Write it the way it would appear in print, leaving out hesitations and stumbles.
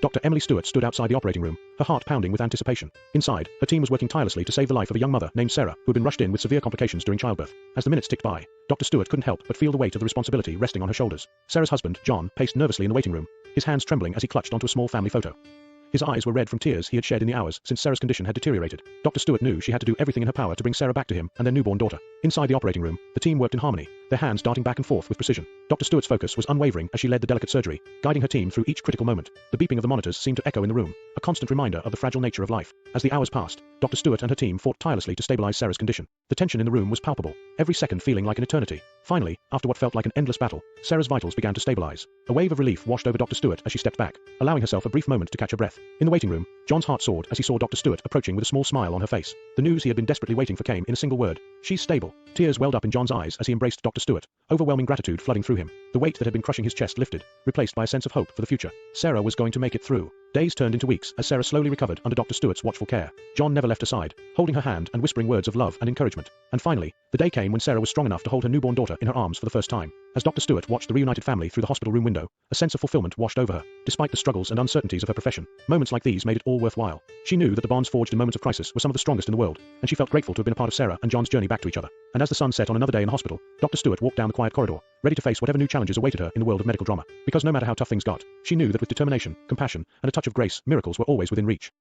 Dr. Emily Stewart stood outside the operating room, her heart pounding with anticipation. Inside, her team was working tirelessly to save the life of a young mother named Sarah, who had been rushed in with severe complications during childbirth. As the minutes ticked by, Dr. Stewart couldn't help but feel the weight of the responsibility resting on her shoulders. Sarah's husband, John, paced nervously in the waiting room, his hands trembling as he clutched onto a small family photo. His eyes were red from tears he had shed in the hours since Sarah's condition had deteriorated. Dr. Stewart knew she had to do everything in her power to bring Sarah back to him and their newborn daughter. Inside the operating room, the team worked in harmony, their hands darting back and forth with precision. Dr. Stewart's focus was unwavering as she led the delicate surgery, guiding her team through each critical moment. The beeping of the monitors seemed to echo in the room, a constant reminder of the fragile nature of life. As the hours passed, Dr. Stewart and her team fought tirelessly to stabilize Sarah's condition. The tension in the room was palpable, every second feeling like an eternity. Finally, after what felt like an endless battle, Sarah's vitals began to stabilize. A wave of relief washed over Dr. Stewart as she stepped back, allowing herself a brief moment to catch her breath. In the waiting room, John's heart soared as he saw Dr. Stewart approaching with a small smile on her face. The news he had been desperately waiting for came in a single word: she's stable. Tears welled up in John's eyes as he embraced Dr. Stewart, overwhelming gratitude flooding through him. The weight that had been crushing his chest lifted, replaced by a sense of hope for the future. Sarah was going to make it through. Days turned into weeks as Sarah slowly recovered under Dr. Stewart's watchful care. John never left her side, holding her hand and whispering words of love and encouragement. And finally, the day came when Sarah was strong enough to hold her newborn daughter in her arms for the first time. As Dr. Stewart watched the reunited family through the hospital room window, a sense of fulfillment washed over her. Despite the struggles and uncertainties of her profession, moments like these made it all worthwhile. She knew that the bonds forged in moments of crisis were some of the strongest in the world, and she felt grateful to have been a part of Sarah and John's journey back to each other. And as the sun set on another day in the hospital, Dr. Stewart walked down the quiet corridor, ready to face whatever new challenges awaited her in the world of medical drama. Because no matter how tough things got, she knew that with determination, compassion, and a touch of grace, miracles were always within reach.